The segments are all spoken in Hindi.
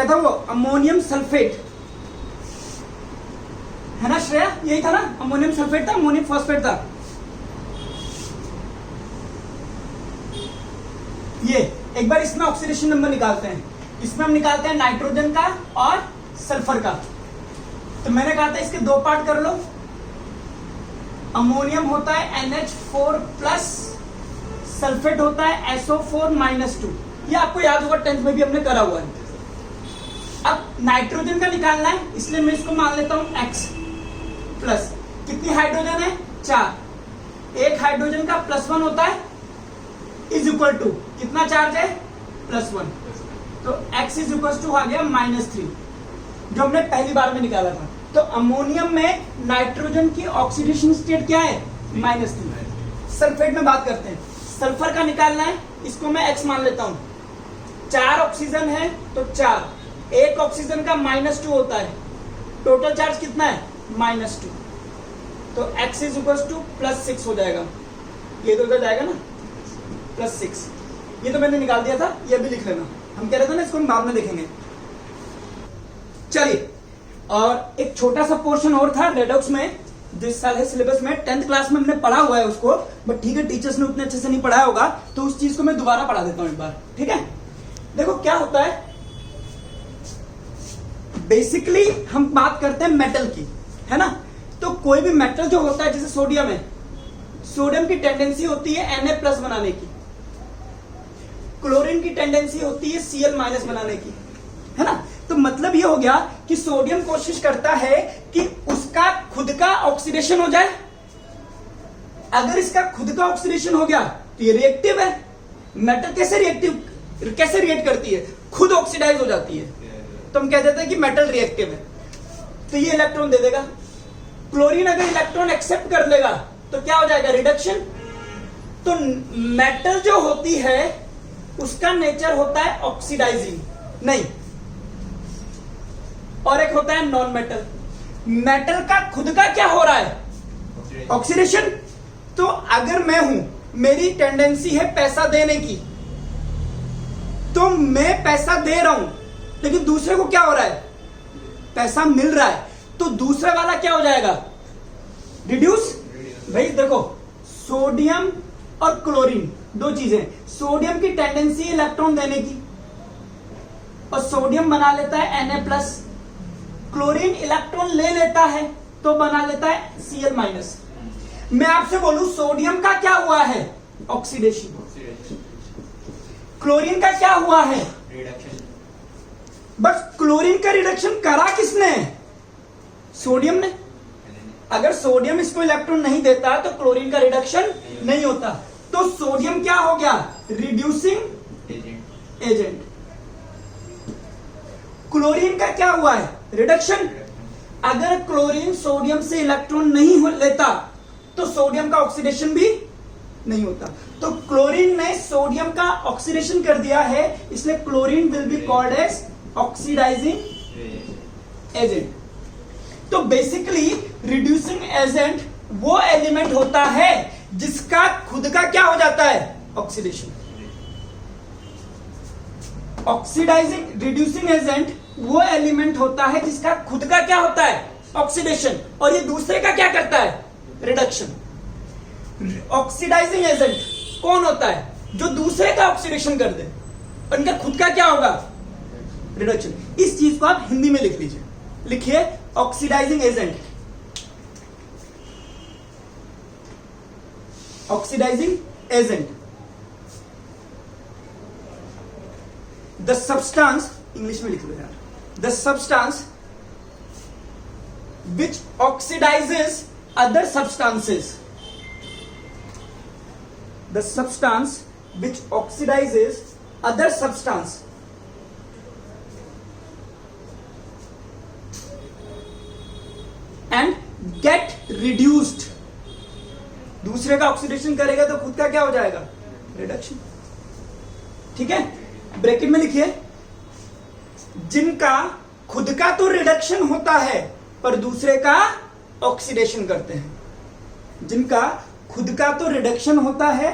क्या था वो, अमोनियम सल्फेट है ना श्रेया, यही था ना, अमोनियम सल्फेट था, अमोनियम फॉस्फेट था। ये एक बार इसमें ऑक्सीडेशन नंबर निकालते हैं, इसमें हम निकालते हैं नाइट्रोजन का और सल्फर का। तो मैंने कहा था इसके दो पार्ट कर लो, अमोनियम होता है NH4 प्लस, सल्फेट होता है SO4-2। ये आपको याद होगा 10th में भी हमने करा हुआ है। अब नाइट्रोजन का निकालना है, इसलिए मैं इसको मान लेता हूं X प्लस, कितनी हाइड्रोजन है 4, एक हाइड्रोजन का +1 होता है इज इक्वल टू कितना चार्ज है +1, तो X इज इक्वल टू आ गया -3 जो हमने पहली बार में निकाला था। तो अमोनियम में नाइट्रोजन की ऑक्सीडेशन स्टेट क्या है -3। सल्फेट में बात करते हैं, सल्फर का निकालना है, इसको मैं X मान लेता हूं, 4 ऑक्सीजन है तो 4, एक ऑक्सीजन का -2 होता है, टोटल चार्ज कितना है -2, तो X इज इक्वल टू +6 हो जाएगा, ये तो उधर जाएगा ना +6, ये तो मैंने निकाल दिया था, ये भी लिख लेना, हम कह रहे थे ना इसको हम बाद में देखेंगे। चलिए, और एक छोटा सा पोर्शन और था रेडॉक्स में, जिस साल है सिलेबस में 10th क्लास में हमने पढ़ा हुआ है उसको, बट ठीक है टीचर्स ने उतने अच्छे से नहीं पढ़ाया होगा, तो उस चीज को मैं दोबारा पढ़ा देता हूं एक बार, ठीक है। देखो क्या होता है, बेसिकली हम बात करते हैं मेटल की, है ना। तो कोई भी मेटल जो होता है, जैसे सोडियम है, सोडियम की टेंडेंसी होती है Na+ बनाने की, क्लोरीन की टेंडेंसी होती है Cl- बनाने की, है ना। तो मतलब ये हो गया कि सोडियम कोशिश करता है कि उसका खुद का ऑक्सीडेशन हो जाए, अगर इसका खुद का ऑक्सीडेशन हो गया तो ये रिएक्टिव है। मेटल कैसे रिएक्ट करती है, खुद ऑक्सीडाइज हो जाती है, तो हम कह देते हैं कि मेटल रिएक्टिव है, तो ये इलेक्ट्रॉन दे देगा। क्लोरीन अगर इलेक्ट्रॉन एक्सेप्ट कर लेगा तो क्या हो जाएगा रिडक्शन। तो मेटल जो होती है उसका नेचर होता है ऑक्सीडाइजिंग, नहीं, और एक होता है नॉन मेटल। मेटल का खुद का क्या हो रहा है ऑक्सीडेशन। तो अगर मैं हूं, मेरी टेंडेंसी है पैसा देने की, तो मैं पैसा दे रहा हूं, लेकिन दूसरे को क्या हो रहा है पैसा मिल रहा है, तो दूसरा वाला क्या हो जाएगा रिड्यूस। भाई देखो, सोडियम और क्लोरीन दो चीजें, सोडियम की टेंडेंसी इलेक्ट्रॉन देने की, और सोडियम बना लेता है Na+, क्लोरीन इलेक्ट्रॉन ले लेता है तो बना लेता है Cl-। मैं आपसे बोलूं सोडियम का क्या हुआ है ऑक्सीडेशन, क्लोरीन का क्या हुआ है रिडक्शन, बस क्लोरीन का रिडक्शन करा किसने सोडियम ने। अगर सोडियम इसको इलेक्ट्रॉन नहीं देता तो क्लोरीन का रिडक्शन नहीं होता, तो सोडियम क्या हो गया रिड्यूसिंग एजेंट। क्लोरीन का क्या हुआ है रिडक्शन। अगर क्लोरीन सोडियम से इलेक्ट्रॉन नहीं लेता तो सोडियम का ऑक्सीडेशन भी नहीं होता, तो क्लोरीन ने सोडियम का ऑक्सीडेशन कर दिया है, इसलिए chlorine will be called as oxidizing agent. तो बेसिकली रिड्यूसिंग एजेंट वो एलिमेंट होता है जिसका खुद का क्या हो जाता है ऑक्सीडेशन। ऑक्सीडाइजिंग रिड्यूसिंग एजेंट वो एलिमेंट होता है जिसका खुद का क्या होता है ऑक्सीडेशन, और ये दूसरे का क्या करता है रिडक्शन। ऑक्सीडाइजिंग एजेंट कौन होता है जो दूसरे का ऑक्सीडेशन कर दे, और इनका खुद का क्या होगा रिडक्शन। इस चीज को आप हिंदी में लिख लीजिए, लिखिए oxidizing agent, oxidizing agent the substance, English में लिख लो यार, the substance which oxidizes other substances, the substance which oxidizes other substance and get reduced. दूसरे का ऑक्सीडेशन करेगा तो खुद का क्या हो जाएगा रिडक्शन, ठीक है। ब्रैकेट में लिखिए जिनका खुद का तो रिडक्शन होता है पर दूसरे का ऑक्सीडेशन करते हैं, जिनका खुद का तो रिडक्शन होता है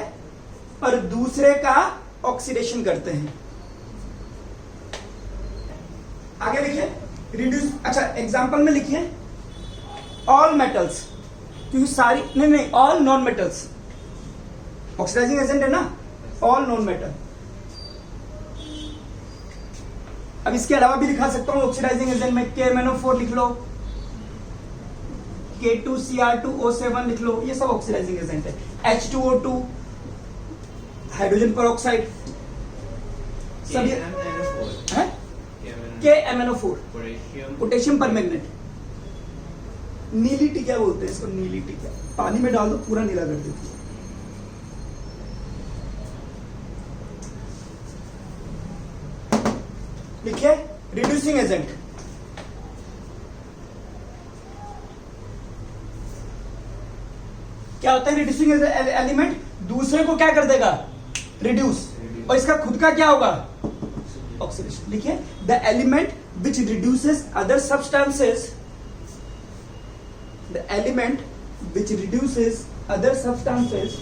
पर दूसरे का ऑक्सीडेशन करते हैं। आगे लिखिए रिड्यूस, अच्छा एग्जांपल में लिखिए ऑल मेटल्स, क्योंकि सारी नहीं all non metals, oxidizing agent है ना, ऑल नॉन मेटल। अब इसके अलावा भी लिखा सकता हूं ऑक्सीडाइजिंग एजेंट में KMnO4 लिख लो, K2Cr2O7 लिख लो, ये सब ऑक्सीडाइजिंग एजेंट है। H2O2 हाइड्रोजन पेरोक्साइड, सब ये है। KMnO4 पोटेशियम परमैंगनेट, नीली टिकिया बोलते हैं इसको, नीली टिकिया, पानी में डाल दो पूरा नीला कर देती है। लिखिए रिड्यूसिंग एजेंट, क्या होता है रिड्यूसिंग एलिमेंट? दूसरे को क्या कर देगा? रिड्यूस, और इसका खुद का क्या होगा? ऑक्सीडेशन। लिखिए the element which reduces other substances, the element which reduces other substances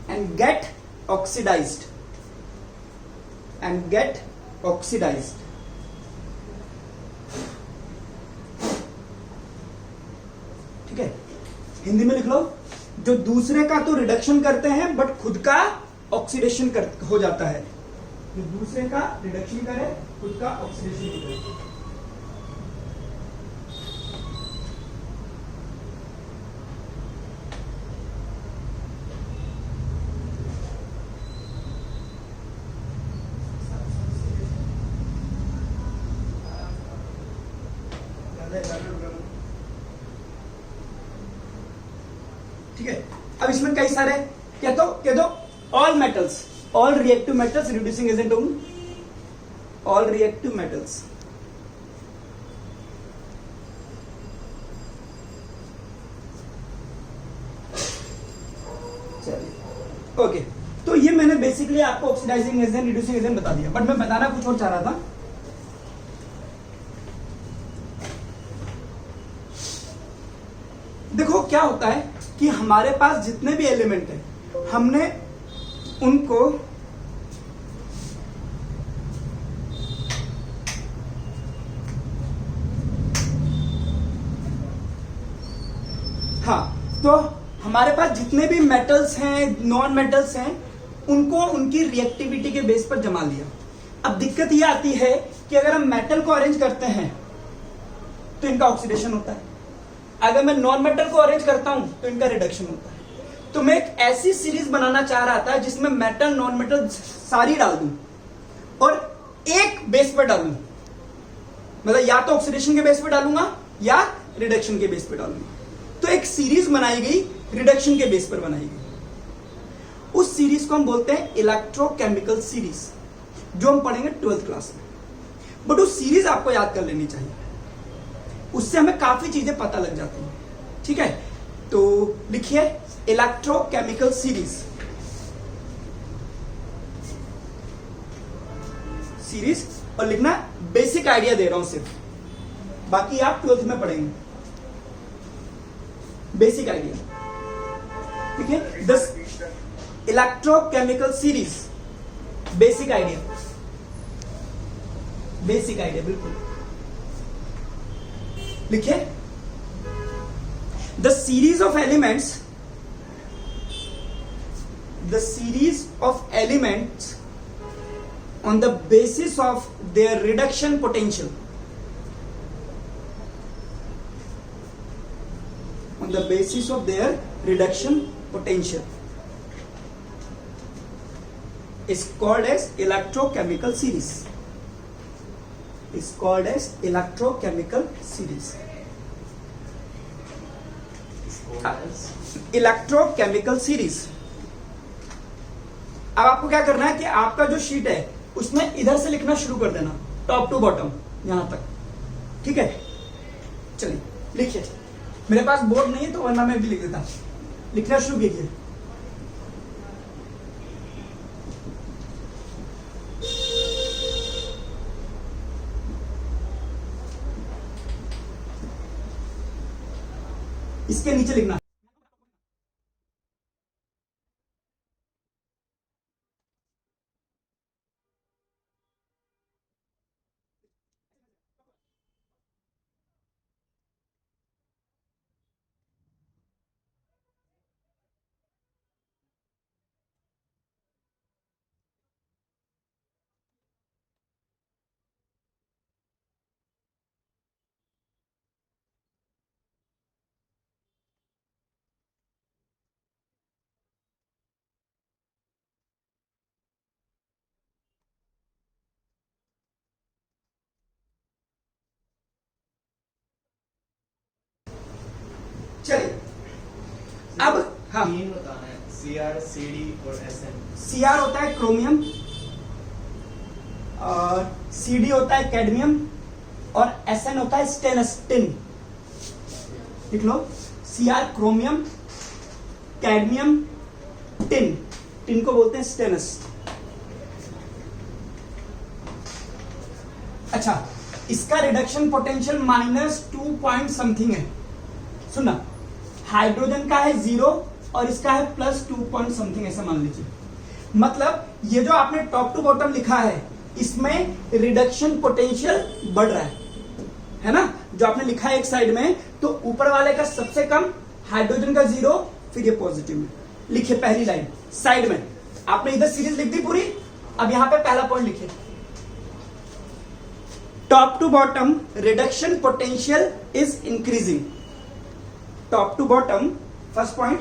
and get oxidized, and get oxidized। ठीक है, हिंदी में लिख लो, जो दूसरे का तो रिडक्शन करते हैं बट खुद का ऑक्सीडेशन हो जाता है, जो दूसरे का रिडक्शन करे खुद का ऑक्सीडेशन हो जाता है। ठीक है, अब इसमें कई सारे कह दो all metals, all reactive metals reducing agent होंगे, ऑल रिएक्टिव मेटल्स। चलिए ओके, तो ये मैंने बेसिकली आपको ऑक्सीडाइजिंग एजेंट रिड्यूसिंग एजेंट बता दिया, बट मैं बताना कुछ और चाह रहा था। देखो क्या होता है कि हमारे पास जितने भी एलिमेंट हैं, हमने उनको हाँ, तो हमारे पास जितने भी मेटल्स हैं, नॉन मेटल्स हैं, उनको उनकी रिएक्टिविटी के बेस पर जमा लिया। अब दिक्कत यह आती है कि अगर हम मेटल को अरेंज करते हैं तो इनका ऑक्सीडेशन होता है, अगर मैं नॉन मेटल को अरेंज करता हूं तो इनका रिडक्शन होता है। तो मैं एक ऐसी सीरीज बनाना चाह रहा था जिसमें मेटल नॉन मेटल सारी डाल दूं और एक बेस पर डालूं, मतलब या तो ऑक्सीडेशन के बेस पर डालूंगा या रिडक्शन के बेस पर डालूंगा। तो एक सीरीज बनाई गई, रिडक्शन के बेस पर बनाई गई। उस सीरीज को हम बोलते हैं इलेक्ट्रोकेमिकल सीरीज, जो हम पढ़ेंगे 12th क्लास में। बट उस सीरीज आपको याद कर लेनी चाहिए, उससे हमें काफी चीजें पता लग जाती हैं। ठीक है, तो लिखिए इलेक्ट्रोकेमिकल सीरीज, सीरीज, और लिखना बेसिक आइडिया दे रहा हूं सिर्फ, बाकी आप 12th में पढ़ेंगे। बेसिक आइडिया, ठीक है, 10 electrochemical series, basic idea, basic idea बिल्कुल लिखिए। The series of elements, the series of elements on the basis of their reduction potential, on the basis of their reduction potential is called as electrochemical series, is called as electrochemical series, electrochemical series। अब आपको क्या करना है कि आपका जो शीट है उसमें इधर से लिखना शुरू कर देना, टॉप टू बॉटम यहां तक। ठीक है, चलिए लिखिए। मेरे पास बोर्ड नहीं है तो वरना मैं भी लिख देता, लिखना शुरू कीजिए। इसके नीचे लिखना चलिए अब हाँ, तीन बताना है, CR, CD और SN। Cr होता है क्रोमियम, और Cd होता है कैडमियम, और Sn होता है स्टेनस टिन। लिख लो, Cr chromium, cadmium, tin. Tin को बोलते हैं स्टेनस। अच्छा, इसका रिडक्शन पोटेंशियल -2 पॉइंट समथिंग है। सुनना, हाइड्रोजन का है 0 और इसका है +2 पॉइंट समथिंग, ऐसा मान लीजिए। मतलब ये जो आपने टॉप टू बॉटम लिखा है, इसमें रिडक्शन पोटेंशियल बढ़ रहा है ना? जो आपने लिखा है एक साइड में, तो ऊपर वाले का सबसे कम, हाइड्रोजन का 0, फिर ये पॉजिटिव में। लिखिए पहली लाइन साइड में, आपने इधर सीरीज लिख दी पूरी। अब यहां पे पहला पॉइंट लिखिए, top to bottom reduction potential is increasing. Top to bottom first point,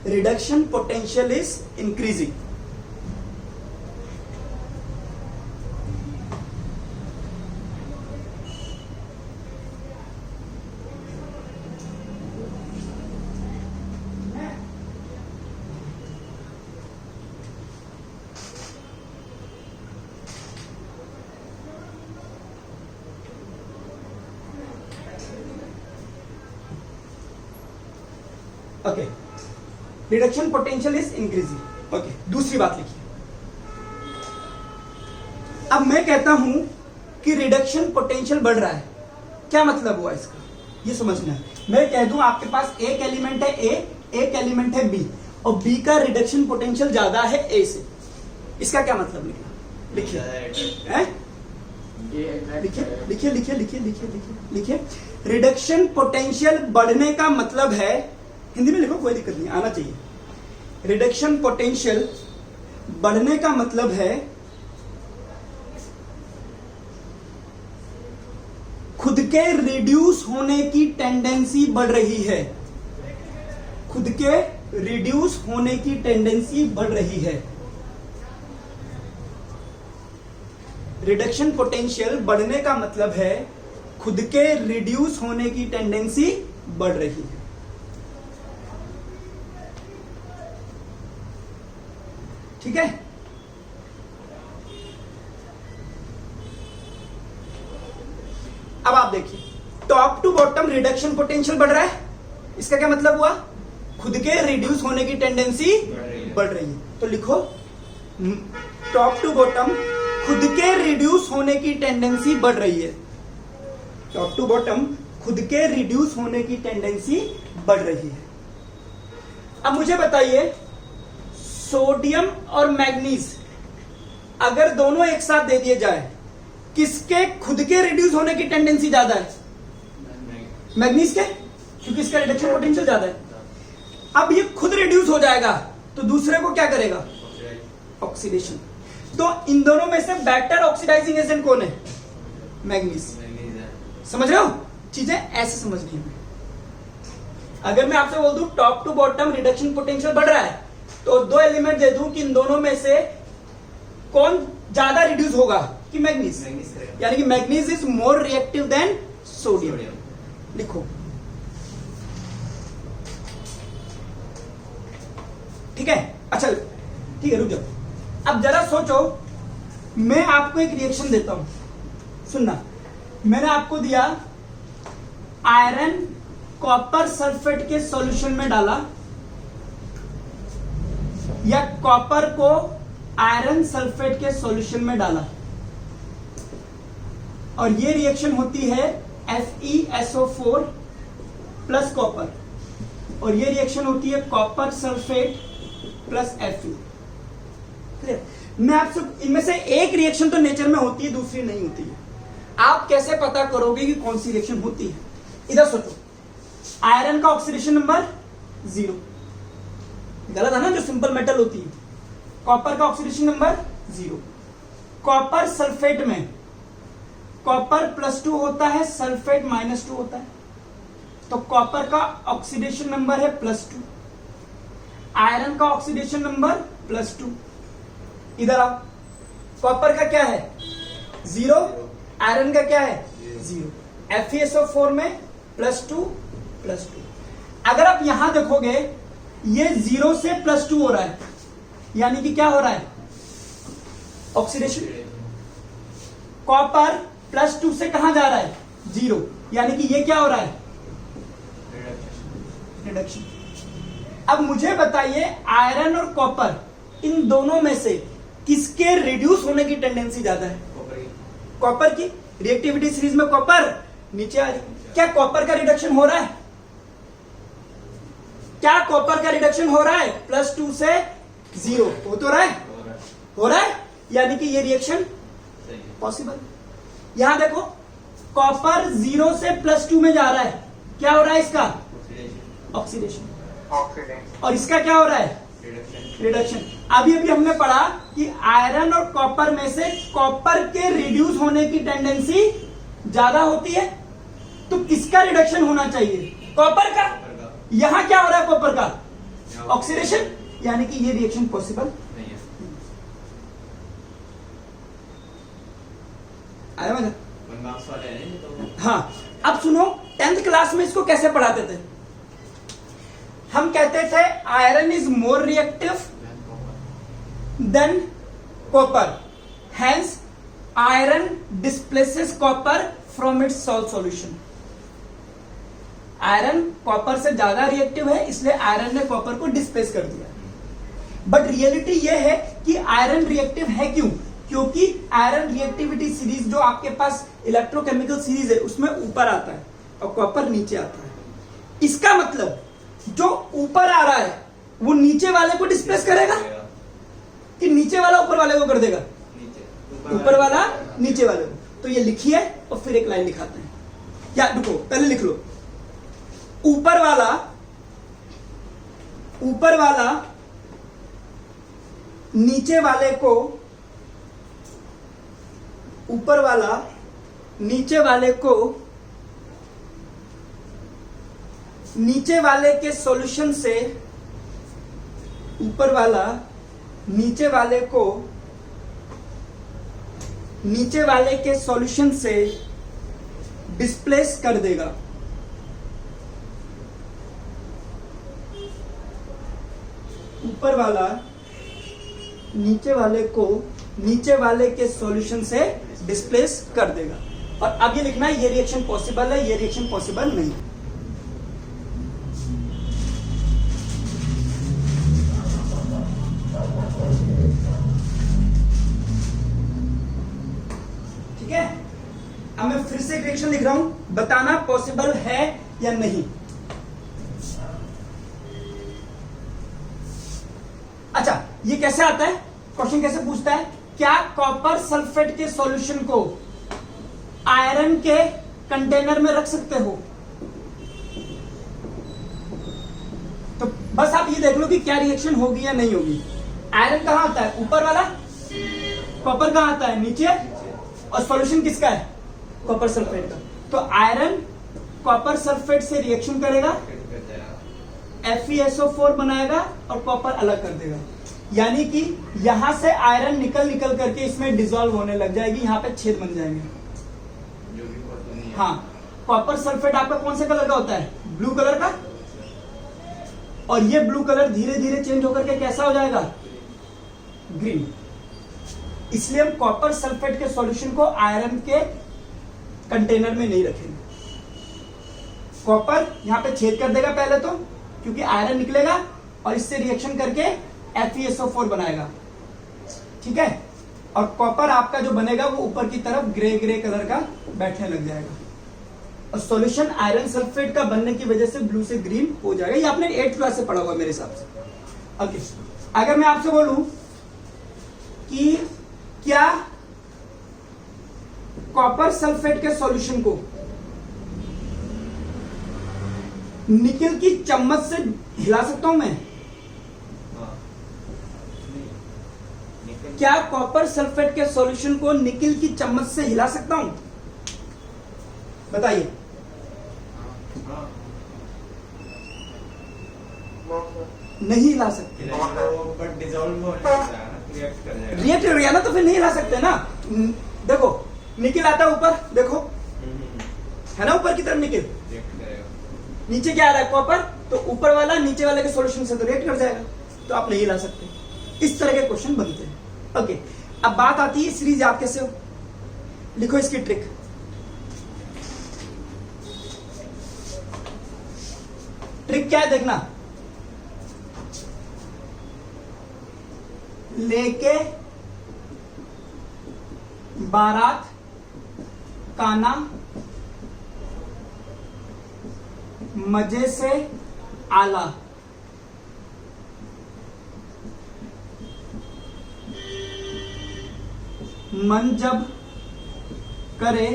reduction potential is increasing. Okay, reduction potential is increasing. Okay, दूसरी बात लिखिए। अब मैं कहता हूं कि रिडक्शन पोटेंशियल बढ़ रहा है, क्या मतलब हुआ इसका, ये समझना है। मैं कह दूं आपके पास एक एलिमेंट है ए, एक एलिमेंट है बी, और बी का रिडक्शन पोटेंशियल ज्यादा है ए से, इसका क्या मतलब निकला? लिखिए, लिखिए लिखिए लिखिए लिखिए लिखिए लिखिए। रिडक्शन पोटेंशियल बढ़ने का मतलब है, हिंदी में लिखो कोई दिक्कत नहीं, आना चाहिए। रिडक्शन पोटेंशियल बढ़ने का मतलब है खुद के रिड्यूस होने की टेंडेंसी बढ़ रही है। खुद के रिड्यूस होने की टेंडेंसी बढ़ रही है। रिडक्शन पोटेंशियल बढ़ने का मतलब है खुद के रिड्यूस होने की टेंडेंसी बढ़ रही है। ठीक है, अब आप देखिए, top to bottom reduction potential बढ़ रहा है, इसका क्या मतलब हुआ? खुद के रिड्यूस होने की टेंडेंसी बढ़ रही है। तो लिखो, टॉप टू बॉटम खुद के रिड्यूस होने की टेंडेंसी बढ़ रही है। टॉप टू बॉटम खुद के रिड्यूस होने की टेंडेंसी बढ़ रही है। अब मुझे बताइए, सोडियम और मैग्नीज अगर दोनों एक साथ दे दिए जाए, किसके खुद के रिड्यूस होने की टेंडेंसी ज्यादा है? मैग्नीज के, क्योंकि इसका रिडक्शन पोटेंशियल ज्यादा है। अब ये खुद रिड्यूस हो जाएगा तो दूसरे को क्या करेगा? ऑक्सीडेशन। तो इन दोनों में से बेटर ऑक्सीडाइजिंग एजेंट कौन है? मैग्नीज। समझ रहे हो? चीजें ऐसे समझनी है। अगर मैं आपसे बोल दूं top to bottom reduction potential बढ़ रहा है, तो दो एलिमेंट दे दूं कि इन दोनों में से कौन ज्यादा रिड्यूस होगा? कि मैग्नीज। यानी कि manganese is more reactive than sodium. लिखो, ठीक है? अच्छा, ठीक है, रुक जाओ। अब जरा सोचो, मैं आपको एक रिएक्शन देता हूं, सुनना। मैंने आपको दिया आयरन कॉपर सल्फेट के सॉल्यूशन में डाला, या कॉपर को आयरन सल्फेट के सॉल्यूशन में डाला, और ये रिएक्शन होती है FeSO4 प्लस कॉपर, और ये रिएक्शन होती है copper sulphate plus Fe। Clear? मैं आपसे, इनमें से एक रिएक्शन तो नेचर में होती है, दूसरी नहीं होती है। आप कैसे पता करोगे कि कौन सी रिएक्शन होती है? इधर सोचो, आयरन का ऑक्सीडेशन नंबर 0, गलत है ना, जो सिंपल मेटल होती है। कॉपर का ऑक्सीडेशन नंबर 0। कॉपर सल्फेट में कॉपर +2 होता है, सल्फेट -2 होता है, तो कॉपर का ऑक्सीडेशन नंबर है +2। आयरन का ऑक्सीडेशन नंबर +2। इधर आओ, कॉपर का क्या है? 0, आयरन का क्या है? 0। FeSO4 में +2 +2। अगर आप यहां देखोगे ये 0 से +2 हो रहा है, यानी कि क्या हो रहा है? ऑक्सीडेशन। कॉपर +2 से कहां जा रहा है? 0, यानी कि ये क्या हो रहा है? रिडक्शन। अब मुझे बताइए आयरन और कॉपर इन दोनों में से किसके रिड्यूस होने की टेंडेंसी ज्यादा है? कॉपर की। रिएक्टिविटी सीरीज में कॉपर नीचे आ रही। क्या कॉपर का रिडक्शन हो रहा है? क्या कॉपर का रिडक्शन हो रहा है? +2 से 0 हो तो रहा है, हो रहा है, यानी कि ये रिएक्शन पॉसिबल। यहां देखो कॉपर 0 से +2 में जा रहा है, क्या हो रहा है इसका? ऑक्सीडेशन। और इसका क्या हो रहा है? रिडक्शन। अभी हमने पढ़ा कि आयरन और कॉपर में से कॉपर के रिड्यूस होने की टेंडेंसी ज्यादा होती है, तो किसका रिडक्शन होना चाहिए? कॉपर का। यहां क्या हो रहा है कॉपर का? ऑक्सीडेशन, यानी कि ये रिएक्शन पॉसिबल नहीं है। आया मजा? हाँ। अब सुनो 10th क्लास में इसको कैसे पढ़ाते थे? हम कहते थे iron is more reactive than copper, hence iron displaces copper from its salt solution. Iron copper से ज्यादा रिएक्टिव है, इसलिए आयरन ने कॉपर को डिस्प्लेस कर दिया। बट रियलिटी यह है कि आयरन रिएक्टिव है क्यों? क्योंकि आयरन रिएक्टिविटी सीरीज जो आपके पास इलेक्ट्रोकेमिकल सीरीज है उसमें ऊपर आता है और कॉपर नीचे आता है। इसका मतलब जो ऊपर आ रहा है वो नीचे वाले को डिस्प्लेस करेगा कि नीचे वाला ऊपर वाले को कर देगा? ऊपर वाला नीचे वाले को। तो ये लिखिए और फिर एक लाइन लिखाते हैं। या रुको, पहले लिख लो। ऊपर वाला नीचे वाले को, ऊपर वाला नीचे वाले को नीचे वाले के सॉल्यूशन से, ऊपर वाला नीचे वाले को नीचे वाले के सॉल्यूशन से डिस्प्लेस कर देगा। ऊपर वाला नीचे वाले को नीचे वाले के सॉल्यूशन से डिस्प्लेस कर देगा। और अब ये लिखना है ये रिएक्शन पॉसिबल है, ये रिएक्शन पॉसिबल नहीं है। ठीक है, अब मैं फिर से एक रिएक्शन लिख रहा हूं, बताना पॉसिबल है या नहीं। अच्छा, ये कैसे आता है? क्वेश्चन कैसे पूछता है? क्या कॉपर सल्फेट के सॉल्यूशन को आयरन के कंटेनर में रख सकते हो? तो बस आप ये देख लो कि क्या रिएक्शन होगी या नहीं होगी। आयरन कहां आता है? ऊपर वाला। कॉपर कहां आता है? नीचे। और सॉल्यूशन किसका है? कॉपर सल्फेट का। तो आयरन कॉपर सल्फेट से रिएक्शन करेगा, FeSO4 बनाएगा और कॉपर अलग कर देगा। यानी कि यहां से आयरन निकल करके इसमें डिसॉल्व होने लग जाएगी, यहां पे छेद बन जाएंगे। हाँ, कॉपर सल्फेट आपका कौन से कलर का होता है? ब्लू कलर का। और ये ब्लू कलर धीरे धीरे चेंज होकर के कैसा हो जाएगा? ग्रीन। इसलिए हम कॉपर सल्फेट के सॉल्यूशन को आयरन के कंटेनर में नहीं रखेंगे। कॉपर यहां पे छेद कर देगा पहले तो, क्योंकि आयरन निकलेगा और इससे रिएक्शन करके FeSO4 बनाएगा। ठीक है, और कॉपर आपका जो बनेगा वो ऊपर की तरफ ग्रे कलर का बैठने लग जाएगा और सॉल्यूशन आयरन सल्फेट का बनने की वजह से ब्लू से ग्रीन हो जाएगा। ये आपने 8th क्लास से पढ़ा हुआ मेरे हिसाब से। ओके, अगर मैं आपसे बोलूं कि क्या कॉपर सल्फेट के सॉल्यूशन को निकेल की चम्मच से हिला सकता हूं मैं? क्या कॉपर सल्फेट के सॉल्यूशन को निकेल की चम्मच से हिला सकता हूं? बताइए। नहीं हिला सकते। बट डिसॉल्व हो रिएक्ट कर जाएगा। रिएक्ट कर गया ना, तो फिर नहीं हिला सकते ना। देखो निकेल आता है ऊपर, देखो है ना ऊपर की तरफ निकेल। नीचे क्या आ रहा है कॉपर, तो ऊपर वाला नीचे वाले के सॉल्यूशन से तो रिएक्ट कर जाएगा, तो आप नहीं ला सकते। इस तरह के क्वेश्चन बनते हैं। ओके, अब बात आती है सीरीज आप कैसे हो, लिखो इसकी ट्रिक। ट्रिक क्या है देखना, लेके बारात काना मजे से आला। मन जब करे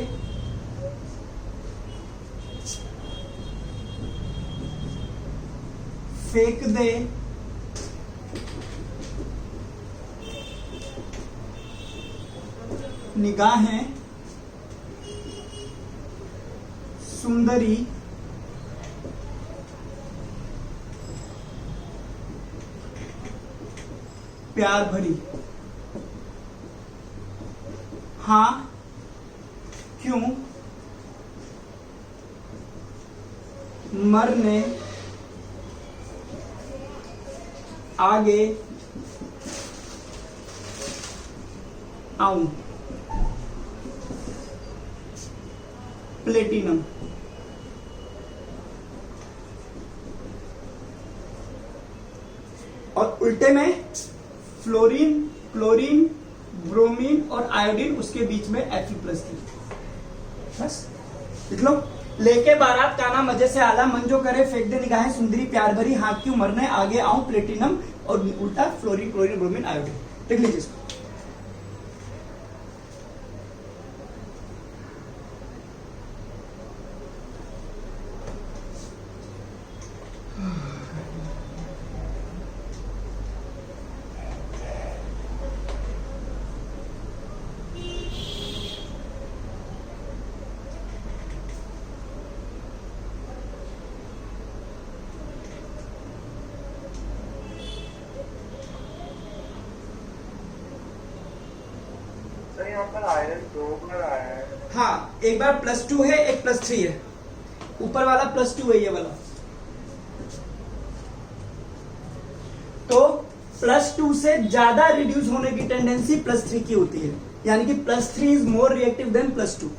फेंक दे निगाहें सुंदरी प्यार भरी। हाँ क्यों मरने आगे आऊं। प्लेटिनम। और उल्टे में फ्लोरीन, क्लोरीन, ब्रोमीन और आयोडीन, उसके बीच में Fe+3। बस लिख लो। लेके बारात काना मजे से आला, मन जो करे फेंक दे निगाहें सुंदरी प्यार भरी, हाँ क्यों मरने आगे आऊं प्लेटिनम, और उल्टा फ्लोरीन, क्लोरीन, ब्रोमीन, आयोडीन। लिख लीजिए इसको। यहाँ पर आयरन 2 बार आया है। हाँ, एक बार +2 है, एक +3 है। ऊपर वाला +2 है, ये वाला। तो +2 से ज्यादा रिड्यूस होने की टेंडेंसी +3 की होती है, यानी कि +3 इज मोर रिएक्टिव देन +2।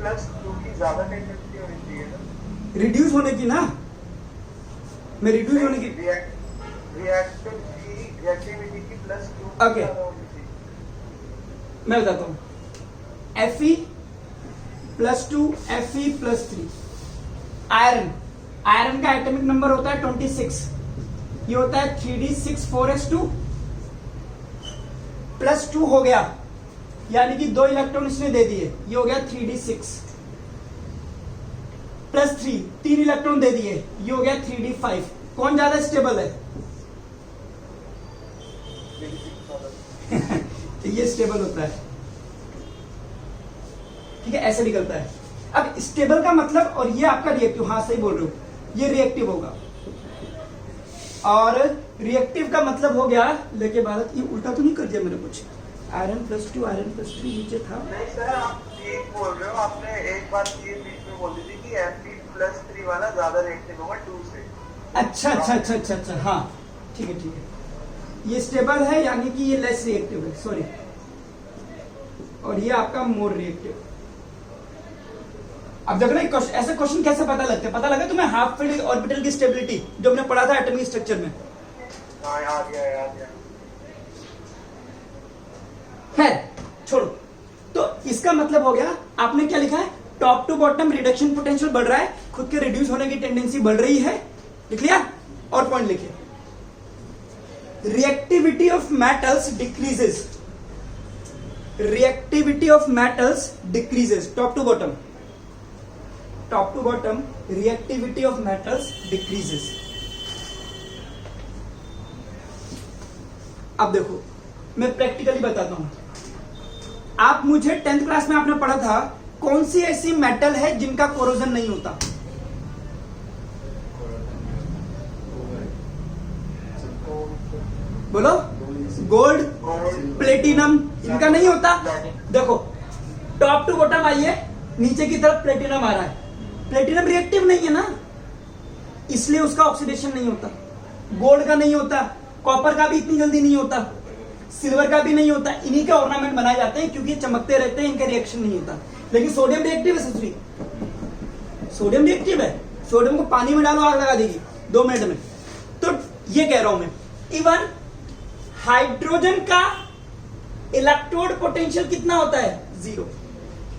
+2 की ज्यादा टेंडेंसी होनी चाहिए ना, रिड्यूस होने की ना, मैं रिड्यूस होने की रिएक्टिविटी की +2 Okay. मैं बताता हूं। Fe+2 Fe+3 आयरन का एटॉमिक नंबर होता है 26, ये होता है 3d6 +2 हो गया, यानी कि 2 इलेक्ट्रॉन इसने दे दिए, ये हो गया 3d6 +3, 3 इलेक्ट्रॉन दे दिए, ये हो गया 3d5। कौन ज्यादा स्टेबल है? ये स्टेबल होता है, ठीक है, ऐसे निकलता है। अब स्टेबल का मतलब, और ये आपका रिएक्टिव, हाँ सही बोल रहे हो, ये रिएक्टिव होगा। और रिएक्टिव का मतलब हो गया, लेके भारत, ये उल्टा तो नहीं कर दिया मैंने कुछ? आयरन+2 आयरन+3 नीचे था। नहीं सर, आप ठीक बोल रहे हो। आपने एक बात ये बीच में बोल दी थी कि Fe+3 वाला ज्यादा रिएक्टिव होगा 2 से। अच्छा, हाँ ठीक है, ये स्टेबल है, यानी कि ये लेस रिएक्टिव है, सॉरी, और ये आपका मोर रिएक्टिव। अब देखना ऐसे क्वेश्चन कैसे पता लगते हैं? पता लगा तुम्हें हाफ फील्ड ऑर्बिटल की स्टेबिलिटी, जो हमने पढ़ा था एटॉमिक स्ट्रक्चर में। हाँ, याद गया। खैर छोड़ो। तो इसका मतलब हो गया, आपने क्या लिखा है? Top to bottom reduction potential बढ़ रहा है, खुद के रिड्यूस होने की टेंडेंसी बढ़ रही है। लिख लिया? और पॉइंट लिखिए, reactivity of metals decreases. Reactivity of metals decreases, top to bottom reactivity of metals decreases. अब देखो मैं प्रैक्टिकली बताता हूं। आप मुझे 10th क्लास में आपने पढ़ा था कौन सी ऐसी मेटल है जिनका कोरोजन नहीं होता? बोलो। गोल्ड, प्लेटिनम, इनका नहीं होता। देखो टॉप टू बॉटम आइए, नीचे की तरफ प्लेटिनम आ रहा है। प्लेटिनम रिएक्टिव नहीं है ना, इसलिए उसका ऑक्सीडेशन नहीं होता। गोल्ड का नहीं होता, कॉपर का भी इतनी जल्दी नहीं होता, सिल्वर का भी नहीं होता। इन्हीं के ऑर्नामेंट बनाए जाते हैं क्योंकि चमकते रहते हैं, इनका रिएक्शन नहीं होता। लेकिन सोडियम रिएक्टिव है ससुरी, सोडियम रिएक्टिव है। सोडियम को पानी में डालो, आग लगा देगी 2 मिनट में। तो ये कह रहा हूं मैं, इवन हाइड्रोजन का इलेक्ट्रोड पोटेंशियल कितना होता है? 0।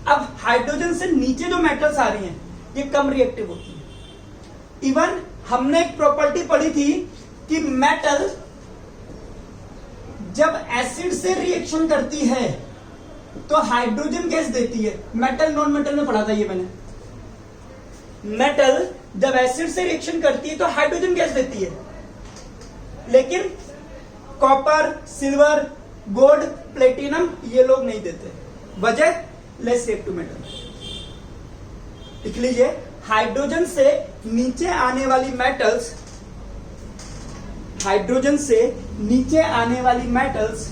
अब हाइड्रोजन से नीचे जो मेटल्स आ रही हैं ये कम रिएक्टिव होती है। इवन हमने एक प्रॉपर्टी पढ़ी थी कि मेटल जब एसिड से रिएक्शन करती है तो हाइड्रोजन गैस देती है। मेटल नॉन मेटल में पढ़ा था ये मैंने। मेटल जब एसिड से रिएक्शन करती है तो हाइड्रोजन गैस देती है, लेकिन कॉपर, सिल्वर, गोल्ड, प्लेटिनम ये लोग नहीं देते। वजह लेस रिएक्टिव मेटल। लिख लीजिए, हाइड्रोजन से नीचे आने वाली मेटल्स, हाइड्रोजन से नीचे आने वाली मेटल्स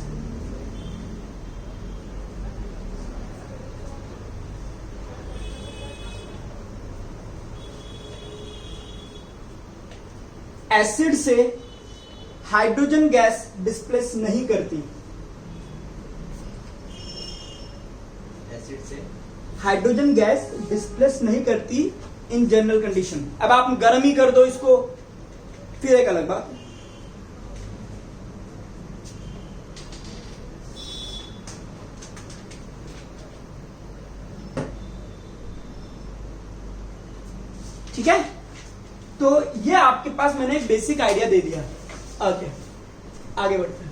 एसिड से हाइड्रोजन गैस डिस्प्लेस नहीं करती। एसिड से हाइड्रोजन गैस डिस्प्लेस नहीं करती इन जनरल कंडीशन। अब आप गर्म ही कर दो इसको, फिर एक अलग बात। ठीक है, तो ये आपके पास मैंने एक बेसिक आइडिया दे दिया। ओके, आगे बढ़ते हैं।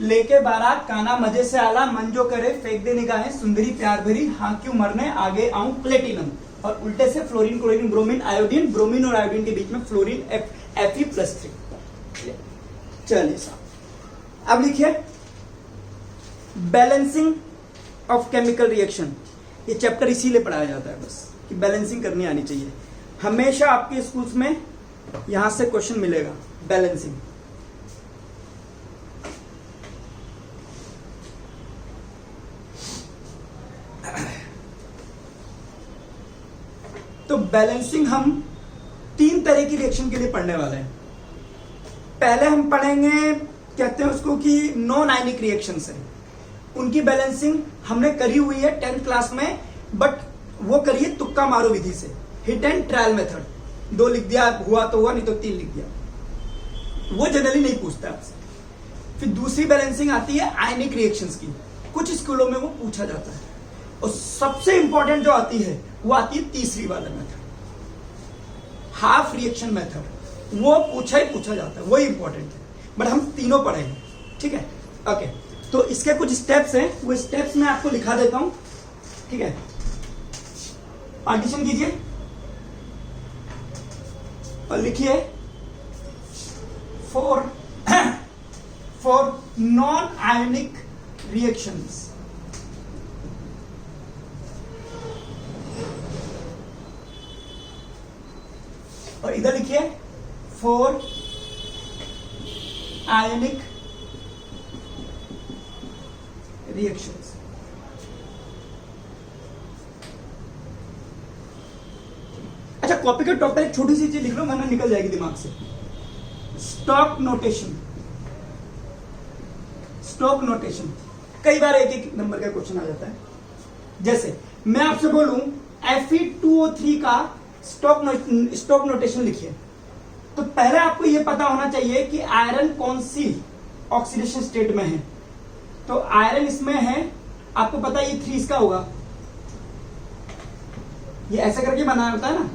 लेके बारात काना मजे से आला, मन जो करे फेंक दे निगाहें, सुंदरी प्यार भरी, हाँ क्यों मरने आगे आऊं प्लेटिनम। और उल्टे से fluorine, chlorine, bromine, iodine. Bromine और आयोडीन के बीच में फ्लोरीन Fe+3। चलिए साहब, अब लिखिए बैलेंसिंग ऑफ केमिकल रिएक्शन। ये चैप्टर इसीलिए पढ़ाया जाता है बस कि बैलेंसिंग करनी आनी चाहिए। हमेशा आपके स्कूल्स में यहां से क्वेश्चन मिलेगा, बैलेंसिंग। तो बैलेंसिंग हम 3 तरह की रिएक्शन के लिए पढ़ने वाले हैं। पहले हम पढ़ेंगे, कहते हैं उसको कि नॉन आयनिक रिएक्शंस है, उनकी बैलेंसिंग हमने करी हुई है 10th क्लास में, बट वो करिए तुक्का मारो विधि से, हिट एंड ट्रायल मेथड। 2 लिख दिया, हुआ तो हुआ, नहीं तो 3 लिख दिया, वो जनरली नहीं पूछता आपसे। फिर दूसरी बैलेंसिंग आती है आयनिक रिएक्शंस की, कुछ स्कूलों में वो पूछा जाता है। और सबसे इंपॉर्टेंट जो आती है वो आती है तीसरी वाला मेथड, हाफ रिएक्शन मेथड। वो पूछा ही पूछा जाता है, वही इंपॉर्टेंट है, बट हम तीनों पढ़ेंगे। ठीक है, ओके। तो इसके कुछ स्टेप्स हैं, वो स्टेप्स मैं आपको लिखा देता हूं। ठीक है, पार्टीशन कीजिए और लिखिए फॉर नॉन आयनिक रिएक्शंस। और इधर लिखिए फॉर आयनिक रिएक्शंस। अच्छा, कॉपी के टॉप पर एक छोटी सी चीज लिख लो, वरना निकल जाएगी दिमाग से। Stock notation. स्टॉक नोटेशन कई बार एक एक नंबर का क्वेश्चन आ जाता है। जैसे मैं आपसे बोलूं Fe2O3 का स्टॉक नोटेशन लिखिए, तो पहले आपको यह पता होना चाहिए कि आयरन कौन सी ऑक्सीडेशन स्टेट में है। तो आयरन इसमें है, आपको पता है ये 3 इसका होगा, ये ऐसा करके बनाया होता है ना।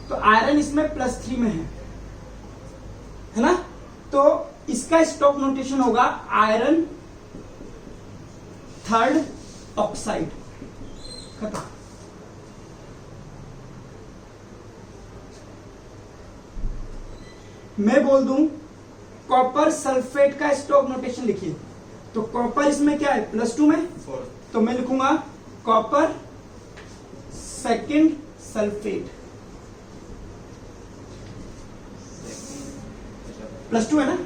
तो आयरन इसमें +3 में है ना। तो इसका स्टॉक नोटेशन होगा आयरन 3rd ऑक्साइड। खत्म। मैं बोल दूं कॉपर सल्फेट का स्टॉक नोटेशन लिखिए। तो कॉपर इसमें क्या है, +2 में, तो मैं लिखूंगा कॉपर सेकंड सल्फेट, +2 है ना।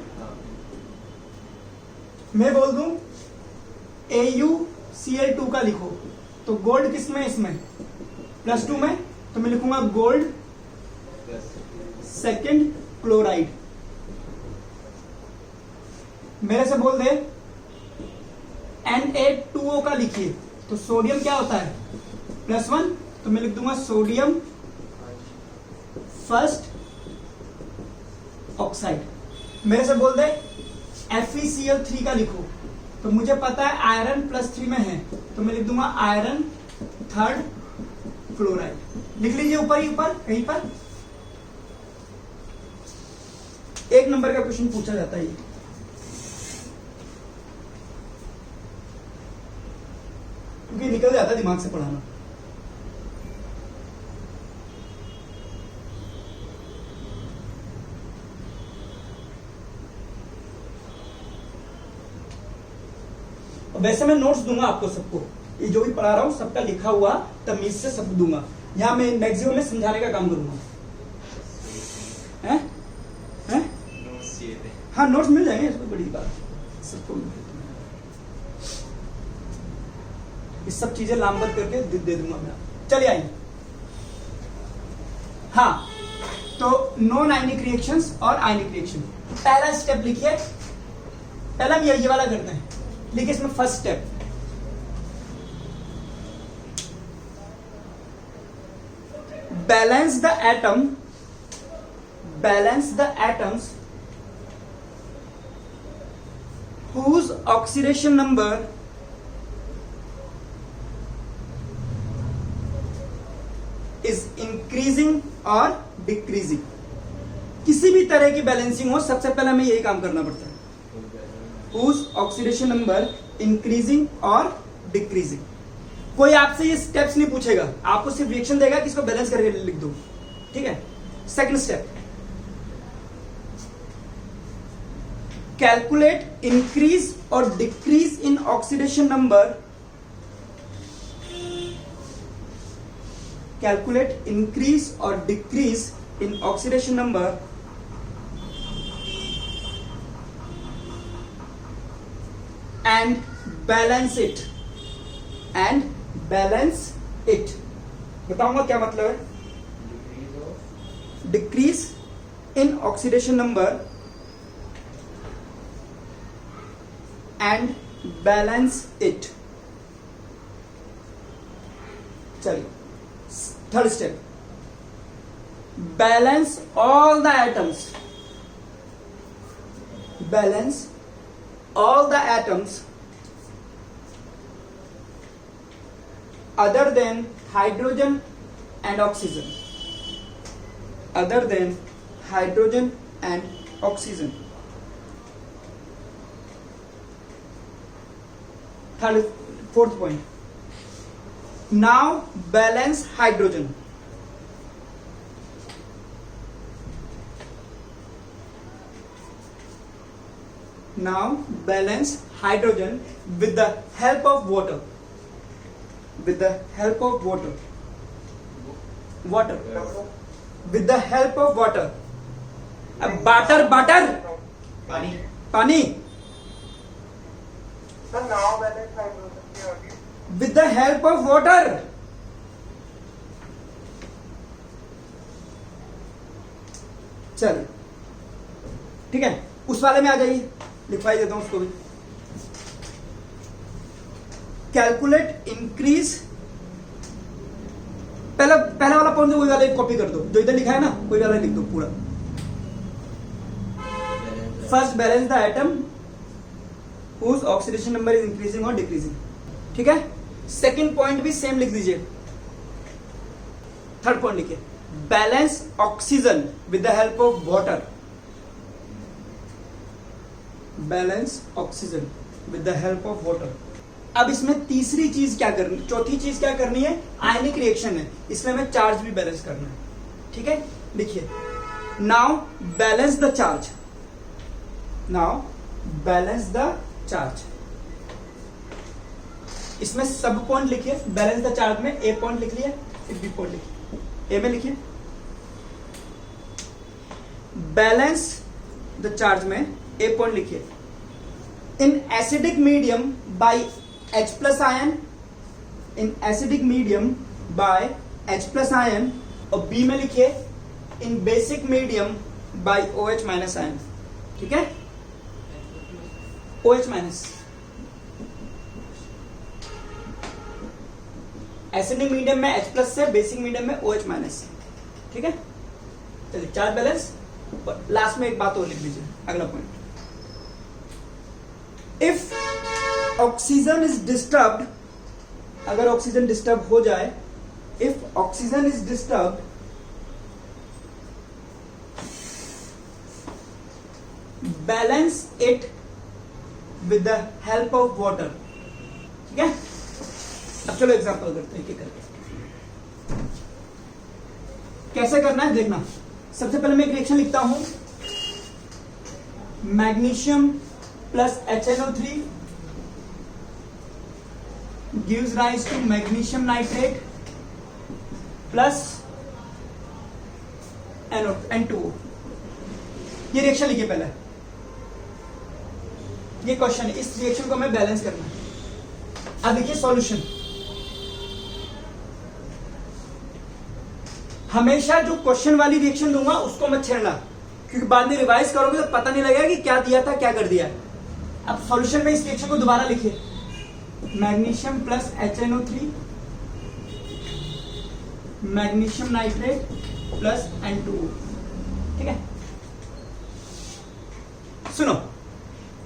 मैं बोल दूं AuCl2 का लिखो, तो गोल्ड किसमें है, इसमें +2 में, तो मैं लिखूंगा गोल्ड सेकंड क्लोराइड। मेरे से बोल दे Na2O का लिखिए, तो सोडियम क्या होता है, +1, तो मैं लिख दूंगा सोडियम फर्स्ट ऑक्साइड। मेरे से बोल दे FeCl3 का लिखो, तो मुझे पता है आयरन +3 में है, तो मैं लिख दूंगा आयरन थर्ड फ्लोराइड। लिख लीजिए ऊपर ही ऊपर कहीं पर। 1 नंबर का क्वेश्चन पूछा जाता है ये। क्योंकि निकल जाता है दिमाग से पढ़ाना। वैसे मैं नोट्स दूंगा आपको सबको, ये जो भी पढ़ा रहा हूं सबका लिखा हुआ तमीज से सब दूंगा। यहां मैं मैक्सिमम में समझाने का काम करूंगा। हैं? हाँ नोट्स मिल जाएंगे, इसमें बड़ी बात सबको मिल जाएंगे। ये सब चीजें लामबंद करके दे दूंगा मैं। चलिए आइए। हाँ, तो नॉन आयनिक रिएक्शंस और आयनिक रिएक्शन। पहला स्टेप लिखिए, पहला हम ये वाला करते हैं, लिखिए इसमें first step. Balance the atoms whose oxidation number is increasing or decreasing। किसी भी तरह की बैलेंसिंग हो, सबसे पहले हमें यही काम करना पड़ता है, whose oxidation number increasing or decreasing। कोई आपसे ये स्टेप्स नहीं पूछेगा, आपको सिर्फ रिएक्शन देगा कि इसको बैलेंस करके लिख दो, ठीक है। सेकंड स्टेप, कैलकुलेट इंक्रीज और decrease in oxidation number, calculate increase और decrease in oxidation number and balance it. बताऊंगा क्या मतलब है। Decrease in oxidation number and balance it. चलिए third step, balance all the atoms, balance all the atoms other than hydrogen and oxygen, other than hydrogen and oxygen। Fourth point, now balance hydrogen, now balance hydrogen with the help of water, with the help of water, with the help of water। अब बाटर पानी now balance hydrogen की होगी with the help of water। चलिए ठीक है, उस वाले में आ जाइए, लिखवाई देता हूं उसको भी। कैलकुलेट इंक्रीज, पहला वाला पॉइंट वही वाला कॉपी कर दो, जो इधर लिखा है ना वही वाला लिख दो पूरा। First balance the atom whose oxidation number is increasing और डिक्रीजिंग, ठीक है। सेकंड पॉइंट भी सेम लिख दीजिए। थर्ड पॉइंट लिखिए, balance oxygen with the help of water, balance oxygen with the help of water. अब इसमें तीसरी चीज क्या करनी, चौथी चीज क्या करनी है, आयनिक रिएक्शन है, इसमें हमें चार्ज भी बैलेंस करना है, ठीक है। लिखिए, now balance the charge, now balance the charge. इसमें सब पॉइंट लिखिए, बैलेंस द चार्ज में ए पॉइंट लिख लिया, फिर बी पॉइंट लिखिए। ए में लिखिए बैलेंस द चार्ज में ए पॉइंट लिखिए, in acidic medium by H plus ion, in acidic medium by H plus ion, और बी में लिखिए in basic medium by OH minus ion. ठीक है, OH माइनस, एसिडिक मीडियम में H प्लस से, बेसिक मीडियम में OH माइनस। ठीक है, चलिए चार्ज बैलेंस। लास्ट में एक बात और लिख लीजिए, अगला point, if oxygen is disturbed, अगर ऑक्सीजन डिस्टर्ब हो जाए, if oxygen is disturbed balance it with the help of water. ठीक है, अब चलो एग्जांपल करते हैं, क्या करके कैसे करना है देखना। सबसे पहले मैं एक रिएक्शन लिखता हूं, magnesium plus HNO3 gives rise to magnesium nitrate plus N2O। ये रिएक्शन लिखिए पहले, ये क्वेश्चन है, इस रिएक्शन को हमें बैलेंस करना है। अब देखिए सॉल्यूशन, हमेशा जो क्वेश्चन वाली रिएक्शन दूंगा उसको मत छेड़ना, क्योंकि बाद में रिवाइज करोगे तो पता नहीं लगेगा कि क्या दिया था क्या कर दिया। अब सॉल्यूशन में इस रिएक्शन को दोबारा लिखिए, magnesium plus HNO3 magnesium nitrate plus N2O। ठीक है, सुनो,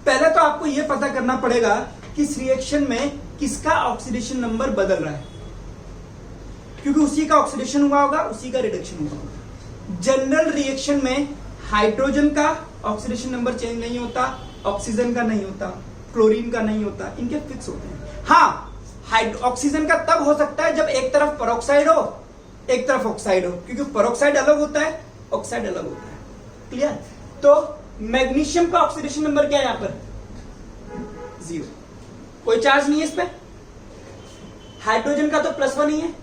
पहले तो आपको यह पता करना पड़ेगा कि इस रिएक्शन में किसका ऑक्सीडेशन नंबर बदल रहा है, क्योंकि उसी का ऑक्सीडेशन हुआ होगा, उसी का रिडक्शन हुआ होगा। जनरल रिएक्शन में हाइड्रोजन का ऑक्सीडेशन नंबर चेंज नहीं होता, ऑक्सीजन का नहीं होता, क्लोरीन का नहीं होता, इनके फिक्स होते हैं। हाँ, ऑक्सीजन का तब हो सकता है जब एक तरफ पेरोक्साइड हो, एक तरफ ऑक्साइड हो, क्योंकि पेरोक्साइड अलग होता है, ऑक्साइड अलग होता है। क्लियर? तो मैग्नीशियम का ऑक्सीडेशन नंबर क्या है यहां पर? 0, कोई चार्ज नहीं है इस पे। हाइड्रोजन का तो +1 ही है।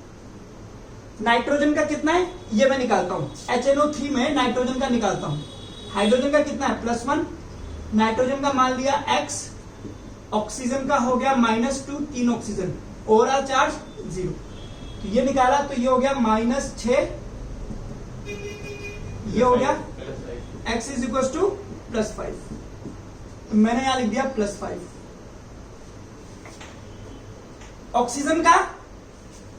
नाइट्रोजन का कितना है ये मैं निकालता हूं, HNO3 में नाइट्रोजन का निकालता हूं। हाइड्रोजन का कितना है? +1, नाइट्रोजन का मान लिया X, ऑक्सीजन का हो गया -2, 3 ऑक्सीजन, ओवरऑल चार्ज 0। तो ये निकाला तो ये हो गया -6, ये हो गया X इज इक्वल टू +5, तो मैंने यहां लिख दिया +5। ऑक्सीजन का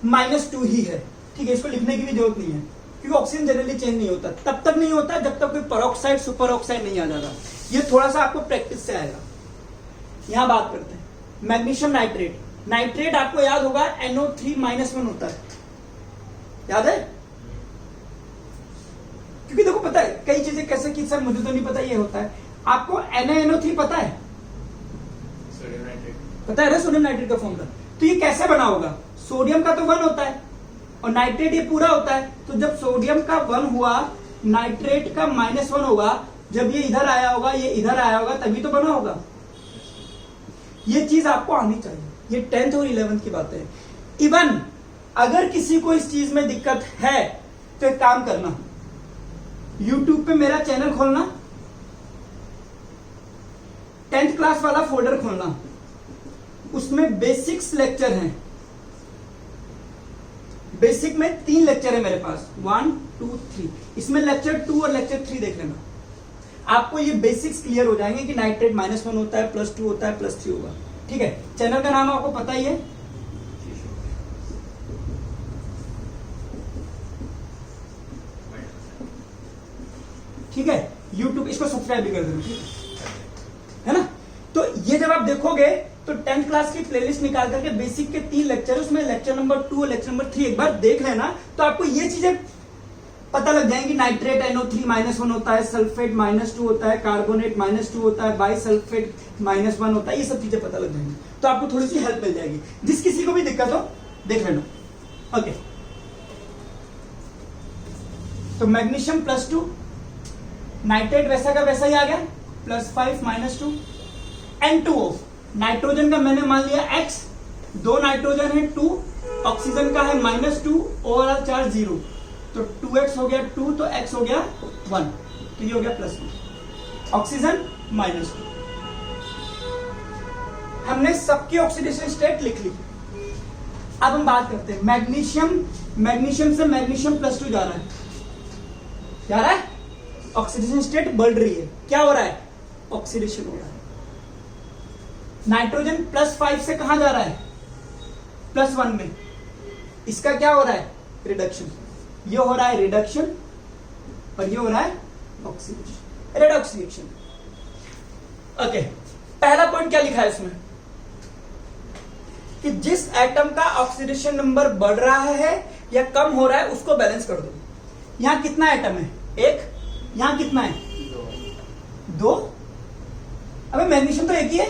-2 ही है, ठीक है, इसको लिखने की भी जरूरत नहीं है, क्योंकि ऑक्सीजन जनरली चेंज नहीं होता, तब तक नहीं होता जब तक कोई पेरोक्साइड सुपर ऑक्साइड नहीं आ जाता। ये थोड़ा सा आपको प्रैक्टिस से आएगा। यहां बात करते हैं मैग्नीशियम नाइट्रेट। नाइट्रेट आपको याद होगा NO3-1 होता है, याद है? क्योंकि देखो पता है कई चीजें कैसे कि सर मुझे तो नहीं पता, ये होता है। आपको NaNO3 पता है? पता है ना सोडियम नाइट्रेट का फॉर्मूला। तो ये कैसे बना होगा? सोडियम का तो 1 होता है और नाइट्रेट ये पूरा होता है, तो जब सोडियम का 1 हुआ, नाइट्रेट का -1 होगा, जब ये इधर आया होगा, ये इधर आया होगा, तभी तो बना होगा। ये चीज आपको आनी चाहिए, ये 10th और 11th की बात है। इवन अगर किसी को इस चीज में दिक्कत है तो एक काम करना, YouTube पे मेरा चैनल खोलना, 10th क्लास वाला फोल्डर खोलना, उसमें बेसिक्स लेक्चर हैं। बेसिक में 3 लेक्चर है मेरे पास, 1, 2, 3। इसमें लेक्चर 2 और लेक्चर 3 देख लेना, आपको ये बेसिक्स क्लियर हो जाएंगे कि नाइट्रेट -1 होता है, +2 होता है, +3 होगा। ठीक है, चैनल का नाम आपको पता ही है, ठीक है, YouTube, इसको सब्सक्राइब भी कर देना, ठीक है ना? तो ये जब आप देखोगे तो 10th क्लास की प्लेलिस्ट निकाल करके बेसिक के 3 लेक्चर, उसमें लेक्चर नंबर 2 और लेक्चर नंबर 3 एक बार देख लेना, तो आपको ये चीजें पता लग जाएंगी। नाइट्रेट NO3-1 होता है, सल्फेट -2 होता है, कार्बोनेट -2 होता है, बाइसल्फेट -1 होता है, ये सब चीजें पता लग जाएंगी, तो आपको थोड़ी सी हेल्प मिल जाएगी। जिस किसी को भी दिक्कत हो देख लेना। ओके, तो मैग्नीशियम +2, नाइट्रेट वैसा का वैसा ही आ गया, +5 -2 N2O। नाइट्रोजन का मैंने मान लिया x, 2 नाइट्रोजन है 2, ऑक्सीजन का है -2, ओवरऑल चार्ज 0, तो 2x हो गया 2, तो x हो गया 1, तो ये हो गया +1, ऑक्सीजन -2। हमने सबकी ऑक्सीडेशन स्टेट लिख ली। अब हम बात करते हैं मैग्नीशियम से मैग्नीशियम +2 जा रहा है, ऑक्सीडेशन स्टेट बढ़ रही है, क्या हो रहा है, ऑक्सीडेशन हो रहा है। नाइट्रोजन +5 से कहां जा रहा है, +1 में, इसका क्या हो रहा है, रिडक्शन। ये हो रहा है रिडक्शन और ये हो रहा है ऑक्सीडेशन, रेडॉक्स रिएक्शन। ओके, पहला पॉइंट क्या लिखा है इसमें कि जिस एटम का ऑक्सीडेशन नंबर बढ़ रहा है या कम हो रहा है उसको बैलेंस कर दो। यहां कितना एटम है, 1, यहां कितना है, 2। अबे मैग्नीशियम तो एक ही है,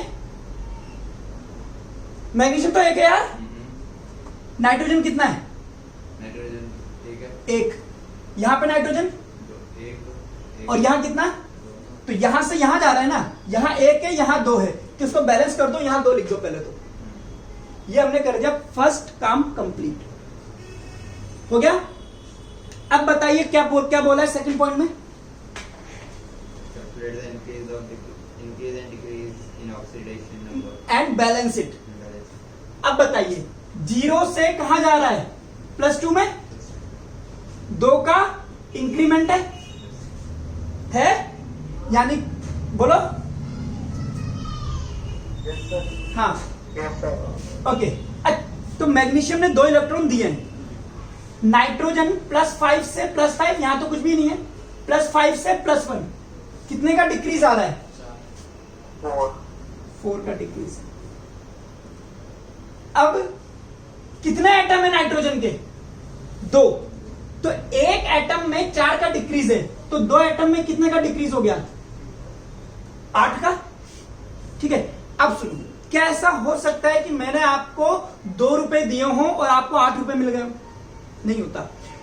मैग्नीशियम तो एक है यार। नाइट्रोजन कितना है, नाइट्रोजन 1, यहां पे नाइट्रोजन 1, और यहां कितना, तो यहां से यहां जा रहा है ना, यहां 1 है यहां 2 है, तो इसको बैलेंस कर दो, यहां 2 लिख दो पहले। तो ये हमने कर दिया, फर्स्ट काम कंप्लीट हो गया। अब बताइए क्या बोला है सेकंड पॉइंट में, एंड बैलेंस इट। अब बताइए 0 से कहां जा रहा है, +2 में, 2 का इंक्रीमेंट है यानी बोलो, हाँ ओके। तो मैग्नीशियम ने 2 इलेक्ट्रॉन दिए हैं, नाइट्रोजन +5 से +5, यहां तो कुछ भी नहीं है, +5 से +1, कितने का डिक्रीज आ रहा है, 4 का डिक्रीज। अब कितने एटम है नाइट्रोजन के, 2, तो एक एटम में 4 का डिक्रीज है, तो 2 एटम में कितने का डिक्रीज हो गया, 8 का। ठीक है, अब सुनो, क्या ऐसा हो सकता है कि मैंने आपको 2 रुपए दिए हों और आपको 8 रुपए मिल गए हो, नहीं होता।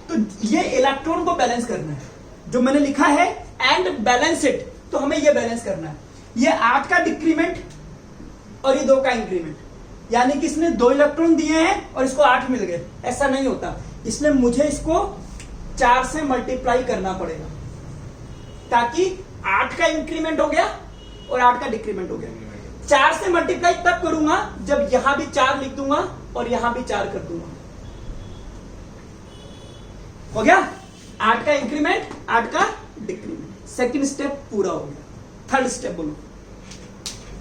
तो ये इलेक्ट्रॉन को बैलेंस करना है, जो मैंने लिखा है एंड बैलेंस इट, तो हमें ये बैलेंस करना है। ये 8 का डिक्रीमेंट और ये 2 का इंक्रीमेंट, यानी कि इसने 2 इलेक्ट्रॉन दिए हैं और इसको 8 मिल गए, ऐसा नहीं होता। इसलिए मुझे इसको 4 से मल्टीप्लाई करना पड़ेगा, ताकि 8 का इंक्रीमेंट हो गया और 8 का डिक्रीमेंट हो गया। 4 से मल्टीप्लाई तब करूंगा जब यहां भी 4 लिख दूंगा और यहां भी 4 कर दूंगा, हो गया। 8 का इंक्रीमेंट, 8 का डिक्रीमेंट, सेकंड स्टेप पूरा हो गया। थर्ड स्टेप बोलो,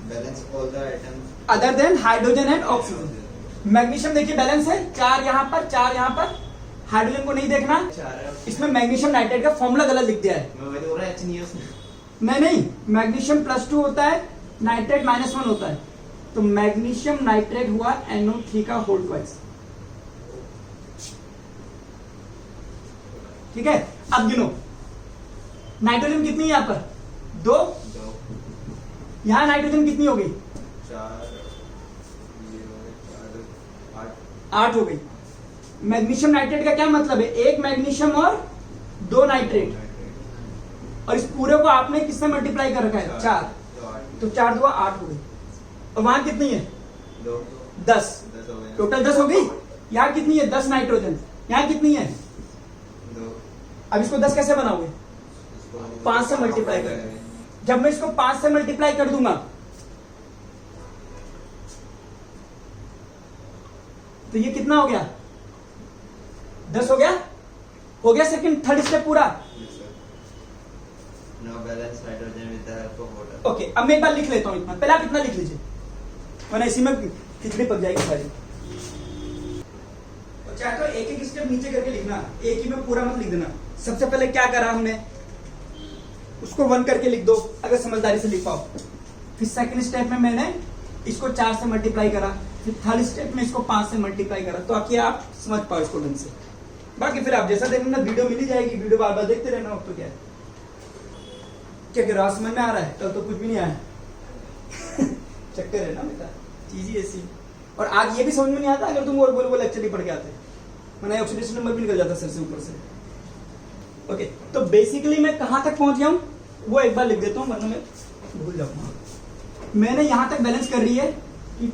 balance all the items other than hydrogen and oxygen. Magnesium देखिए बैलेंस है, 4 यहां पर, 4 यहां पर। हाइड्रोजन को नहीं देखना, इसमें मैग्नीशियम नाइट्रेट का फॉर्मूला गलत लिख दिया है। नहीं, मैग्नीशियम +2 होता है, नाइट्रेट -1 होता है, तो मैग्नीशियम नाइट्रेट हुआ NO3 का होल ट्वाइस। ठीक है, अब गिनो, नाइट्रोजन कितनी है यहां पर, 2, यहां नाइट्रोजन कितनी हो गई, 8 हो गई। मैग्नीशियम नाइट्रेट का क्या मतलब है, 1 मैग्नीशियम और 2 नाइट्रेट, और इस पूरे को आपने किससे मल्टीप्लाई कर रखा है, 4, तो 4 2 8 हो गई। और वहां कितनी है, 10, टोटल 10 हो गई। यहां कितनी है, 10 नाइट्रोजन, यहां कितनी है, 2। अब इसको 10 कैसे बनाओगे, 5 से मल्टीप्लाई करेंगे। जब मैं इसको 5 से मल्टीप्लाई कर दूंगा तो ये कितना हो गया, 10 हो गया, सेकंड थर्ड स्टेप पूरा। Balance nitrogen with the help of water. Okay, अब मैं एक बार लिख लेता हूं इतना, पहले आप इतना लिख लीजिए वरना इसी में खिचड़ी पक जाएगी सारी। और चाहे तो एक एक स्टेप नीचे करके लिखना, एक ही में पूरा मत लिख देना। सबसे पहले क्या करा हमने, उसको 1 करके लिख दो अगर समझदारी से लिख पाओ। फिर सेकंड स्टेप में मैंने इसको 4 से मल्टीप्लाई करा, फिर थर्ड स्टेप में इसको 5 से मल्टीप्लाई करा, तो आखिर आप समझ पाओ इसको ढंग से। बाकी फिर आप जैसा देखना वीडियो मिल ही जाएगी, वीडियो बार बार देखते रहना। अब तो क्या है, क्या रात समझ में आ रहा है, कल तो कुछ भी नहीं आया चक्कर है ना बेटा, चीज ही ऐसी। और आज ये भी समझ में नहीं आता अगर तुम और बोल लेक्चर नहीं पढ़ के आते, मैंने ऑक्सीडेशन नंबर भी निकल जाता सर से ऊपर से। ओके, तो बेसिकली मैं कहां तक पहुंच गया हूं वो एक बार लिख देता हूं, वरना मैं भूल जाऊंगा। मैंने यहां तक बैलेंस कर रही है कि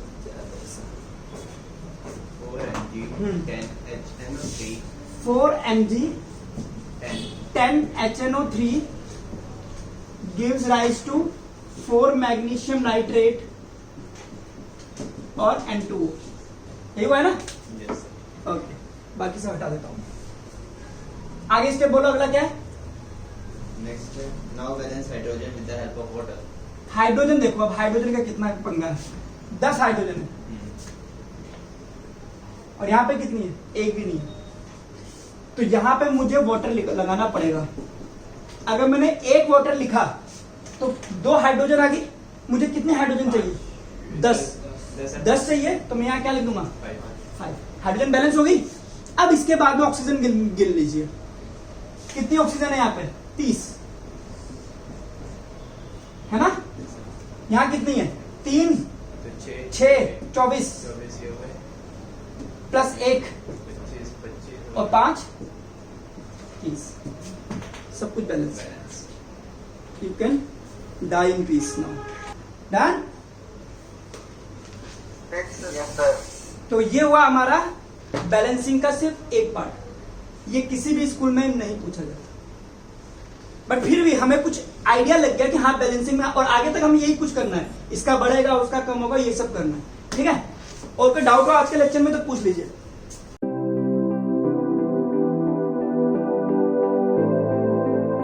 4 mg 10 HNO3 gives rise to 4 magnesium nitrate और N2O। यही हुआ है ना? ओके, बाकी सब हटा देता हूँ। आगे स्टेप बोलो, अगला क्या है? Next, now balance hydrogen with the help of water. Hydrogen देखो, अब हाइड्रोजन का कितना पंगा है? 10 हाइड्रोजन है और यहाँ पे कितनी है? एक भी नहीं है। तो यहाँ पे मुझे वाटर लगाना पड़ेगा। अगर मैंने एक वाटर लिखा तो 2 हाइड्रोजन आ गई। मुझे कितने हाइड्रोजन चाहिए? 10 चाहिए, तो मैं यहाँ क्या लिख दूंगा? 5। हाइड्रोजन बैलेंस हो गई। अब इसके बाद में ऑक्सीजन गिन लीजिए। कितनी ऑक्सीजन है यहाँ पे? 30 है ना? यहाँ कितनी है? 3 6 24 प्लस 1 और 5 30। सब कुछ balance. You can die in peace now. Done? तो ये हुआ हमारा बैलेंसिंग का सिर्फ एक पार्ट। ये किसी भी स्कूल में नहीं पूछा जाता, बट फिर भी हमें कुछ आइडिया लग गया कि हाँ बैलेंसिंग में, और आगे तक हमें यही कुछ करना है। इसका बढ़ेगा, उसका कम होगा, ये सब करना है। ठीक है? और कोई डाउट हो आज के लेक्चर में तो पूछ लीजिए।